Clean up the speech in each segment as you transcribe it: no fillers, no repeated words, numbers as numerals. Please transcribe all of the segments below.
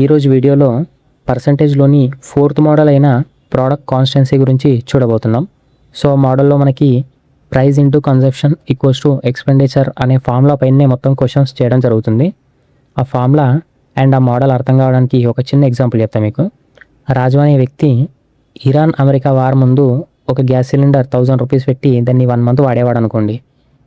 ఈరోజు వీడియోలో పర్సంటేజ్లోని fourth model అయిన ప్రోడక్ట్ కాన్స్టెన్సీ గురించి చూడబోతున్నాం. సో మోడల్లో మనకి price into consumption equals to expenditure అనే ఫార్ములా పైనే మొత్తం క్వశ్చన్స్ చేయడం జరుగుతుంది. ఆ ఫార్ములా అండ్ ఆ మోడల్ అర్థం కావడానికి ఒక చిన్న ఎగ్జాంపుల్ చెప్తాను మీకు. రాజు అనే వ్యక్తి ఇరాన్ అమెరికా వార్ ముందు ఒక గ్యాస్ సిలిండర్ 1000 రూపీస్ పెట్టి దాన్ని 1 మంత్ వాడేవాడు అనుకోండి.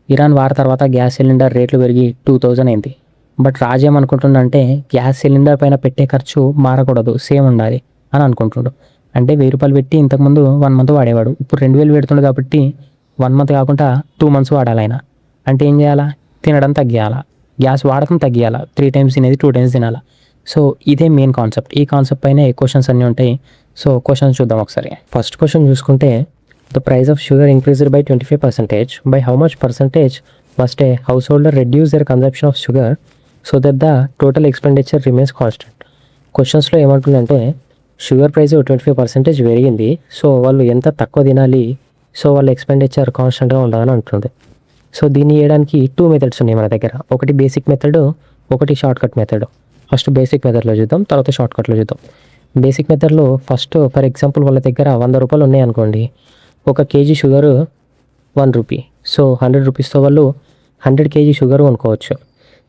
ఇరాన్ వార్ తర్వాత గ్యాస్ సిలిండర్ రేట్లు పెరిగి 2000 అయింది. బట్ రాజు ఏమనుకుంటుండంటే గ్యాస్ సిలిండర్ పైన పెట్టే ఖర్చు మారకూడదు, సేమ్ ఉండాలి అని అనుకుంటుండు. అంటే 1000 రూపాయలు పెట్టి ఇంతకుముందు 1 మంత్ వాడేవాడు, ఇప్పుడు 2000 పెడుతుండు కాబట్టి 1 మంత్ కాకుండా 2 మంత్స్ వాడాలి ఆయన. అంటే ఏం చేయాలా? తినడం తగ్గియాలా, గ్యాస్ వాడకం తగ్గియాలా, 3 టైమ్స్ తినేది 2 టైమ్స్ తినాలా. సో ఇదే మెయిన్ కాన్సెప్ట్. ఈ కాన్సెప్ట్ పైన క్వశ్చన్స్ అన్నీ ఉంటాయి. సో క్వశ్చన్స్ చూద్దాం ఒకసారి. ఫస్ట్ క్వశ్చన్ చూసుకుంటే, the price of sugar increased by 25%. By how much percentage must a householder reduce their consumption of sugar so that the total expenditure remains constant. క్వశ్చన్స్లో ఏమంటుందంటే sugar price 25% పెరిగింది, so వాళ్ళు ఎంత తక్కువ తినాలి, so వాళ్ళ expenditure కాన్స్టెంట్గా ఉండాలని అంటుంది. సో దీన్ని చేయడానికి 2 మెథడ్స్ ఉన్నాయి మన దగ్గర. ఒకటి బేసిక్ మెథడ్, ఒకటి short cut method. First basic మెథడ్లో చూద్దాం, తర్వాత షార్ట్ కట్లో చూద్దాం. బేసిక్ మెథడ్లో ఫస్ట్ ఫర్ ఎగ్జాంపుల్ వాళ్ళ దగ్గర 100 రూపాయలు ఉన్నాయనుకోండి, 1 కేజీ షుగరు 1 రూపీ. సో 100 రూపీస్తో వాళ్ళు 100 కేజీ షుగర్ కొనుక్కోవచ్చు.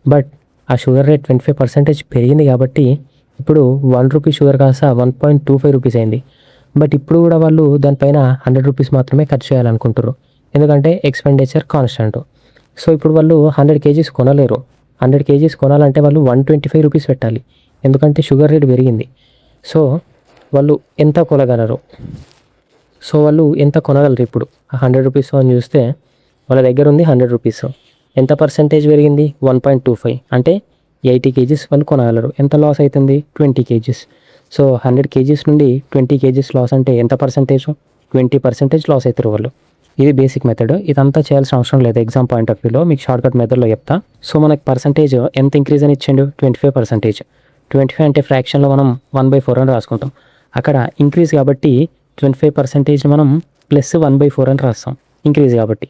బట్ ఆ షుగర్ రేట్ 25% పెరిగింది కాబట్టి ఇప్పుడు 1 రూపీ షుగర్ కాస్త 1.25 రూపీస్ అయింది. బట్ ఇప్పుడు కూడా వాళ్ళు దానిపైన 100 రూపీస్ మాత్రమే ఖర్చు చేయాలనుకుంటారు, ఎందుకంటే ఎక్స్పెండిచర్ కాన్స్టెంట్. సో ఇప్పుడు వాళ్ళు 100 కేజీస్ కొనలేరు. 100 కేజీస్ కొనాలంటే వాళ్ళు 125 రూపీస్ పెట్టాలి, ఎందుకంటే షుగర్ రేట్ పెరిగింది. సో వాళ్ళు ఎంత కొనగలరు? సో వాళ్ళు ఎంత కొనగలరు ఇప్పుడు 100 రూపీస్ అని చూస్తే వాళ్ళ దగ్గర ఉంది 100 రూపీస్. ఎంత పర్సెంటేజ్ పెరిగింది? 1.25. అంటే 80 కేజీస్ వాళ్ళు కొనగలరు. ఎంత లాస్ అవుతుంది? 20 కేజీస్. సో 100 కేజీస్ నుండి 20 కేజీస్ లాస్ అంటే ఎంత పర్సెంటేజ్? 20% లాస్ అవుతారు వాళ్ళు. ఇది బేసిక్ మెథడ్. ఇదంతా చేయాల్సిన అవసరం లేదు ఎగ్జామ్ పాయింట్ ఆఫ్ వ్యూలో. మీకు షార్ట్ కట్ మెథడ్లో చెప్తా. సో మనకి పర్సంటేజ్ ఎంత ఇంక్రీజ్ అని ఇచ్చిండు? 25%. 25 అంటే ఫ్రాక్షన్లో మనం 1/4 అని రాసుకుంటాం. అక్కడ ఇంక్రీజ్ కాబట్టి 25% మనం ప్లస్ 1/4 అని రాస్తాం, ఇంక్రీజ్ కాబట్టి.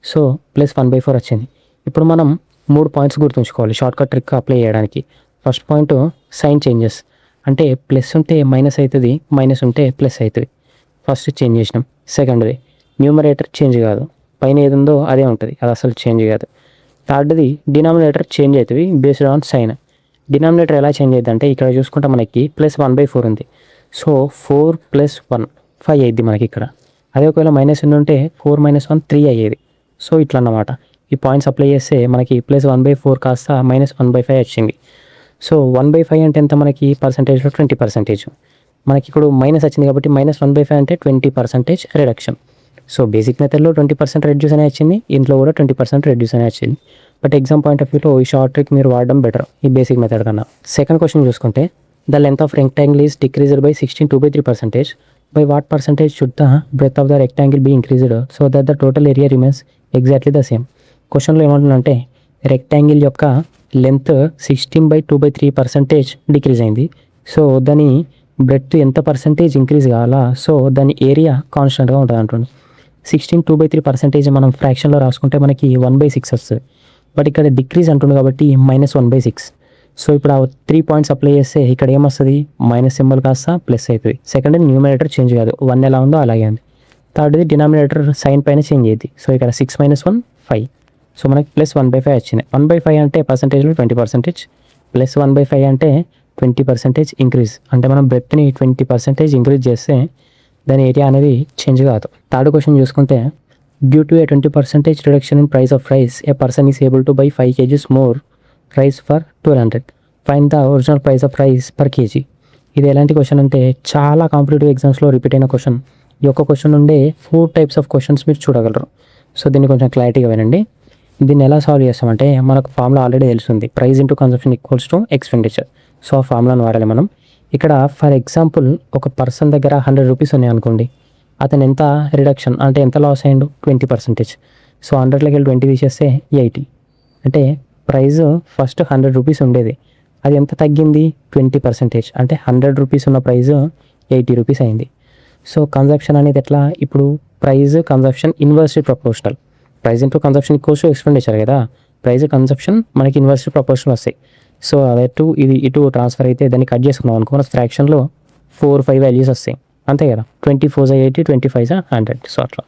సో ప్లస్ 1/4 వచ్చింది. ఇప్పుడు మనం 3 పాయింట్స్ గుర్తుంచుకోవాలి షార్ట్ కట్ ట్రిక్ అప్లై చేయడానికి. ఫస్ట్ పాయింట్ సైన్ చేంజెస్, అంటే ప్లస్ ఉంటే మైనస్ అవుతుంది, మైనస్ ఉంటే ప్లస్ అవుతుంది. ఫస్ట్ చేంజ్ చేసినాం. సెకండ్ది న్యూమరేటర్ చేంజ్ కాదు, పైన ఏది ఉందో అదే ఉంటుంది, అది అసలు చేంజ్ కాదు. థర్డ్ది డినామినేటర్ చేంజ్ అవుతుంది బేస్డ్ ఆన్ సైన్. డినామినేటర్ ఎలా చేంజ్ అవుతుంది అంటే ఇక్కడ చూసుకుంటే మనకి ప్లస్ 1/4 ఉంది. సో 4 + 1 5 అయ్యింది మనకి ఇక్కడ. అదే ఒకవేళ మైనస్ ఉంటే 4 - 1 3 అయ్యేది. సో ఇట్లా అన్నమాట. ఈ పాయింట్స్ అప్లై చేస్తే మనకి ప్లస్ 1/4 కాస్త మైనస్ 1/5 వచ్చింది. సో 1/5 అంటే ఎంత మనకి పర్సంటేజ్లో? 20%. మనకి ఇప్పుడు మైనస్ వచ్చింది కాబట్టి మైనస్ 1/5 అంటే 20% రిడక్షన్. సో బేసిక్ మెథడ్లో 20% రెడ్యూస్ అనే వచ్చింది, ఇంట్లో కూడా 20% రెడ్యూస్ అనే వచ్చింది. బట్ ఎగ్జామ్ పాయింట్ ఆఫ్ వ్యూలో ఈ షార్ట్ ట్రిక్ మీరు వాడడం బెటర్ ఈ బేసిక్ మెథడ్ కన్నా. సెకండ్ క్వశ్చన్ చూసుకుంటే, the length of rectangle is decreased by 16 2/3%. By what percentage should the breadth of the rectangle be increased so that the total area remains exactly the same. క్వశ్చన్లో ఏమంటుందంటే rectangle యొక్క length 16/2/3% decrease అయింది. So దాని breadth ఎంత percentage increase కావాలా? So దాని area కాన్స్టెంట్గా ఉంటుంది అంటుంది. 16 2/3% మనం ఫ్రాక్షన్లో రాసుకుంటే మనకి 1/6 వస్తుంది. బట్ ఇక్కడ డిక్రీజ్ అంటుంది కాబట్టి -1/6. సో ఇప్పుడు ఆ 3 పాయింట్స్ అప్లై చేస్తే ఇక్కడ ఏమొస్తుంది? మైనస్ సింబల్ కాస్త ప్లస్ అవుతుంది. సెకండ్ న్యూమరేటర్ చేంజ్ కాదు, 1 ఎలా ఉందో అలాగే ఉంది. థర్డ్ది డినామినేటర్ సైన్ పైన చేంజ్ అయ్యింది. సో ఇక్కడ 6 - 1 5. సో మనకి ప్లస్ 1/5 వచ్చింది. 1/5 అంటే పర్సంటేజ్లో 20%, ప్లస్ 1/5 అంటే 20% ఇంక్రీజ్. అంటే మనం బ్రెత్ని 20% ఇంక్రీజ్ చేస్తే దాని ఏరియా అనేది చేంజ్ కాదు. థర్డ్ క్వశ్చన్ చూసుకుంటే, due to A 20% reduction in price of rice A person is able to buy 5 kgs more rice for 1200. Find the original price of rice per KG. ఇది ఎలాంటి question అంటే చాలా competitive ఎగ్జామ్స్లో repeat అయిన question. ఈ ఒక్క question నుండే 4 types of questions మీరు చూడగలరు. సో దీన్ని కొంచెం క్లారిటీగా వినండి. దీన్ని ఎలా సాల్వ్ చేస్తామంటే మనకు ఫార్ములా ఆల్రెడీ తెలుస్తుంది, price into consumption equals to expenditure. So ఆ ఫార్ములాను వాడాలి మనం. ఇక్కడ ఫర్ ఎగ్జాంపుల్ ఒక పర్సన్ దగ్గర 100 రూపీస్ ఉన్నాయి అనుకోండి, అతను ఎంత రిడక్షన్ అంటే ఎంత లాస్ అయ్యిండు? 20%. సో 100లోకి వెళ్ళి 20 తీసేస్తే 80. అంటే ప్రైస్ ఫస్ట్ 100 రూపీస్ ఉండేది, అది ఎంత తగ్గింది? 20%. అంటే 100 రూపీస్ ఉన్న ప్రైస్ 80 రూపీస్ అయింది. సో కన్జంప్షన్ అనేది ఎట్లా? ఇప్పుడు price consumption inversely proportional. Price into consumption equals to expenditure కదా. ప్రైస్ కన్జంప్షన్ మనకి ఇన్వర్స్లీ ప్రపోర్షనల్ వస్తాయి. సో అదట్టు ఇది ఇటు ట్రాన్స్ఫర్ అయితే దాన్ని కట్ చేసుకున్నాం అనుకో మన ఫ్రాక్షన్లో 4-5 వాల్యూస్ వస్తాయి అంతే కదా. 24 80, 25 100. సో అట్లా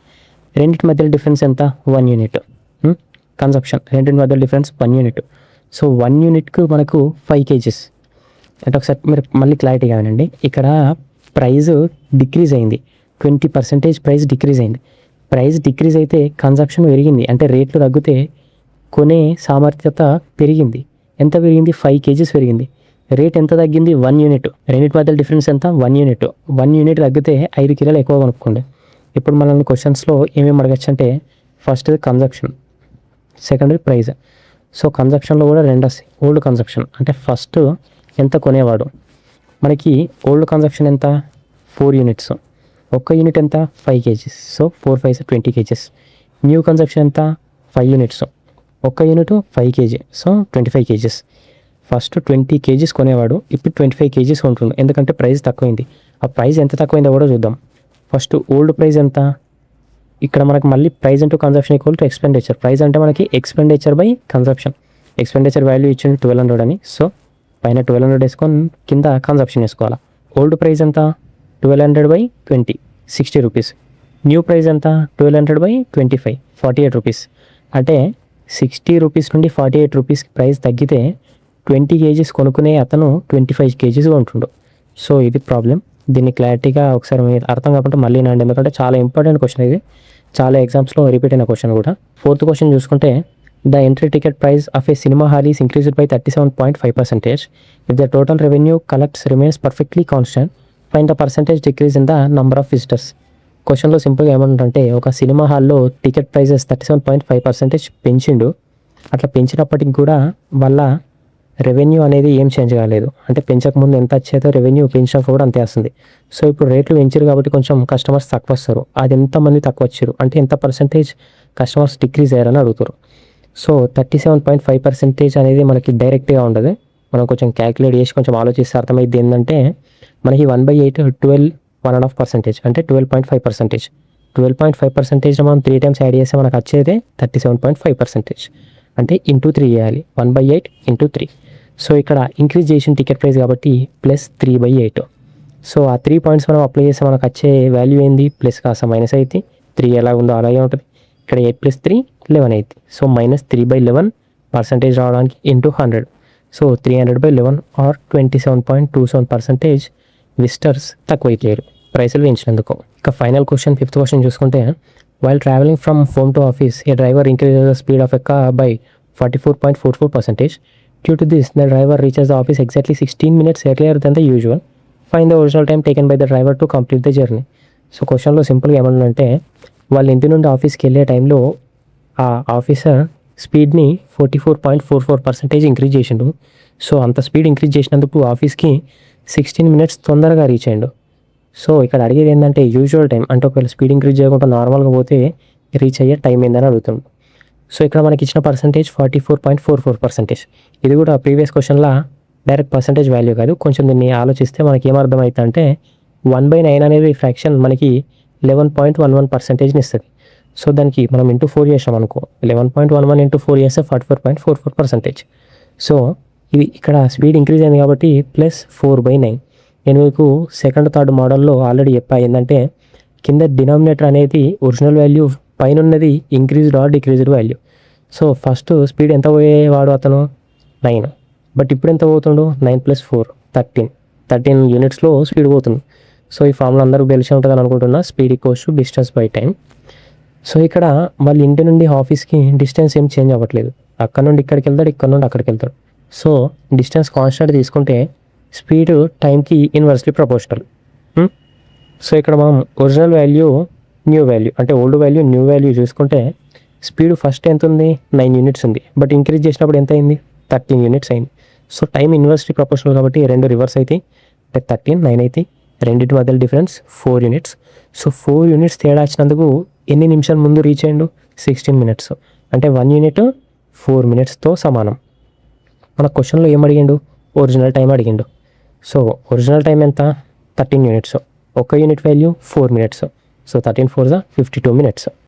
రెండింటి మధ్యలో డిఫరెన్స్ ఎంత? 1 యూనిట్. కన్సప్షన్ రెండింటి మధ్యలో డిఫరెన్స్ 1 యూనిట్. సో 1 యూనిట్కు మనకు 5 kgs. అంటే ఒకసారి మీరు మళ్ళీ క్లారిటీగా వినండి. ఇక్కడ ప్రైస్ డిక్రీజ్ అయింది, 20% ప్రైస్ డిక్రీజ్ అయింది. ప్రైస్ డిక్రీజ్ అయితే కన్సప్షన్ పెరిగింది, అంటే రేట్లు తగ్గితే కొనే సామర్థ్యత పెరిగింది. ఎంత పెరిగింది? 5 kgs పెరిగింది. రేట్ ఎంత తగ్గింది? 1 యూనిట్. రెండింటి మధ్య డిఫరెన్స్ ఎంత? 1 యూనిట్. 1 యూనిట్ తగ్గితే 5 కిలోలు ఎక్కువ కొనుక్కోండి. ఇప్పుడు మనల్ని క్వశ్చన్స్లో ఏమేమి అడగచ్చు అంటే first consumption, second price. So కన్సప్షన్లో కూడా రెండు వస్తాయి. ఓల్డ్ కన్సప్షన్ అంటే ఫస్ట్ ఎంత కొనేవాడు, మనకి ఓల్డ్ కన్సప్షన్ ఎంత? 4 యూనిట్స్. ఒక్క యూనిట్ ఎంత? 5 kgs. So 4 5 20 kgs. New conception ఎంత? 5 యూనిట్స్. ఒక్క unit 5 kg. So 25 kgs. First 20 kgs కొనేవాడు, ఇప్పుడు 25 kgs ఉంటుండు, ఎందుకంటే ప్రైస్ తక్కువైంది. ఆ ప్రైస్ ఎంత తక్కువైందో కూడా చూద్దాం. ఫస్ట్ ఓల్డ్ ప్రైస్ ఎంత? ఇక్కడ మనకు మళ్ళీ price into conception equal to expenditure. Price అంటే మనకి expenditure by conception. Expenditure value ఇచ్చింది 1200 అని. సో పైన 1200 వేసుకొని కింద కన్సప్షన్ వేసుకోవాలి. ఓల్డ్ ప్రైస్ ఎంత? 1200/20 60 రూపీస్. న్యూ ప్రైస్ ఎంత? 1200/25 48 రూపీస్. అంటే 60 రూపీస్ నుండి 48 రూపీస్ ప్రైస్ తగ్గితే 20 kgs కొనుక్కునే అతను 25 kgs ఉంటుండు. సో ఇది ప్రాబ్లం. దీన్ని క్లారిటీగా ఒకసారి మీరు అర్థం కాకుండా మళ్ళీ నండి, ఎందుకంటే చాలా ఇంపార్టెంట్ క్వశ్చన్ ఇది, చాలా ఎగ్జామ్స్లో రిపీట్ అయిన క్వశ్చన్ కూడా. ఫోర్త్ క్వశ్చన్ చూసుకుంటే the entry ticket price of A cinema hall is increased by 37.5%. If the total revenue collects remains perfectly constant, find the percentage decrease in the number of visitors. క్వశ్చన్లో సింపుల్గా ఏమంటుంటే ఒక cinema హాల్లో ticket prices 37.5% పెంచిండు. అట్లా పెంచినప్పటికి కూడా వాళ్ళ revenue అనేది ఏం change కాలేదు. అంటే పెంచకముందు ఎంత వచ్చేదో రెవెన్యూ పెంచినప్పుడు కూడా అంతే వస్తుంది. సో ఇప్పుడు రేట్లు పెంచారు కాబట్టి కొంచెం కస్టమర్స్ తక్కువ వస్తారు. అది ఎంతమంది తక్కువ వచ్చారు అంటే ఎంత పర్సెంటేజ్ కస్టమర్స్ డిక్రీజ్ అయ్యారని అడుగుతారు. సో 37.5% అనేది మనకి డైరెక్ట్గా ఉండదు. మనం కొంచెం క్యాలిక్యులేట్ చేసి కొంచెం ఆలోచిస్తే అర్థమైంది. ఏంటంటే మనకి 1/8 12 1.5% అంటే 12.5%. 12.5% మనం 3 times యాడ్ చేస్తే మనకు వచ్చేదే 37.5%. అంటే ఇంటూ 3 చేయాలి. 1/8 ఇంటూ 3. సో ఇక్కడ ఇంక్రీజ్ చేసిన టికెట్ ప్రైస్ కాబట్టి ప్లస్ 3/8. సో ఆ 3 పాయింట్స్ మనం అప్లై చేస్తే మనకు వచ్చే వాల్యూ ఏంది? ప్లస్ కాస్త మైనస్ అయితే 3 ఎలా ఉందో అలాగే ఉంటుంది. ఇక్కడ 8 + 3 11 అయితే సో -3/11% రావడానికి ఇంటూ 100. సో 300/11 ఆర్ 27.27% విజిటర్స్ తక్కువైపోయారు ప్రైసులు పెంచినందుకు. ఇక ఫైనల్ క్వశ్చన్, ఫిఫ్త్ క్వశ్చన్ చూసుకుంటే while travelling from home to office a driver increases the speed of a car by 44.44%. Due to this the driver reaches the office exactly 16 minutes earlier than the usual. Find the original time taken by the driver to complete the journey. So క్వశ్చన్లో సింపుల్గా ఏమన్నంటే వాళ్ళ ఇంటి నుండి ఆఫీస్కి వెళ్ళే టైంలో ఆ officer స్పీడ్ని 44.44% increase చేసిండు. సో అంత స్పీడ్ ఇంక్రీజ్ చేసినందుకు ఆఫీస్కి 16 minutes తొందరగా రీచ్ అయ్యిండు. సో ఇక్కడ అడిగేది ఏంటంటే యూజువల్ టైం, అంటే ఒకవేళ స్పీడ్ ఇంక్రీజ్ చేయకుండా నార్మల్గా పోతే రీచ్ అయ్యే టైం ఏందని అడుగుతుంది. సో ఇక్కడ మనకి ఇచ్చిన పర్సంటేజ్ 44.44%. ఇది కూడా ప్రీవియస్ క్వశ్చన్లా డైరెక్ట్ పర్సంటేజ్ వాల్యూ కాదు. కొంచెం దీన్ని ఆలోచిస్తే మనకి ఏమర్థమవుతుంది అంటే 1/9 అనేది ఫ్రాక్షన్ మనకి 11.11% ఇస్తుంది. సో దానికి మనం ఇంటూ 4 చేసాం అనుకో, 11.11 ఇంటూ 4 చేస్తే 44.44%. సో ఇది ఇక్కడ స్పీడ్ ఇంక్రీజ్ అయింది కాబట్టి ప్లస్ 4/9. నేను మీకు సెకండ్ థర్డ్ మోడల్లో ఆల్రెడీ చెప్పా ఏంటంటే కింద డినామినేటర్ అనేది ఒరిజినల్ వాల్యూ, పైన ఉన్నది increased are decreased value. So first speed ఎంత పోయేవాడు అతను 9, బట్ ఇప్పుడు ఎంత పోతుండు 9 + 4 13 యూనిట్స్లో స్పీడ్ పోతుంది. సో ఈ ఫార్ములా అందరూ తెలిసి ఉంటుందని అనుకుంటున్నా. Speed equals to distance by time. So ఇక్కడ వాళ్ళ ఇంటి నుండి ఆఫీస్కి డిస్టెన్స్ ఏం చేంజ్ అవ్వట్లేదు. అక్కడ నుండి ఇక్కడికి వెళ్తాడు, ఇక్కడ నుండి అక్కడికి వెళ్తాడు. సో డిస్టెన్స్ కాన్స్టెంట్ తీసుకుంటే స్పీడ్ టైంకి ఇన్వర్స్లీ ప్రపోర్షనల్. సో ఇక్కడ మనం ఒరిజినల్ వాల్యూ న్యూ వాల్యూ అంటే ఓల్డ్ వాల్యూ న్యూ వాల్యూ చూసుకుంటే స్పీడ్ ఫస్ట్ ఎంత ఉంది 9 units ఉంది, బట్ ఇంక్రీజ్ చేసినప్పుడు ఎంత అయింది 13 units అయింది. సో టైం ఇన్వర్స్లీ ప్రపోర్షనల్ కాబట్టి రెండు రివర్స్ అవుతాయి. అంటే 13 9 అయితే రెండింటి మధ్యలో డిఫరెన్స్ 4 units. సో 4 units తేడా వచ్చినందుకు ఎన్ని నిమిషాలు ముందు రీచ్ అయ్యిండు 16 minutes. అంటే 1 unit 4 minutesతో సమానం. మన క్వశ్చన్లో ఏం అడిగిండు? ఒరిజినల్ టైం అడిగిండు. సో ఒరిజినల్ టైం ఎంత 13 units, ఒక unit value 4 minutes. So 13 4 52 minutes.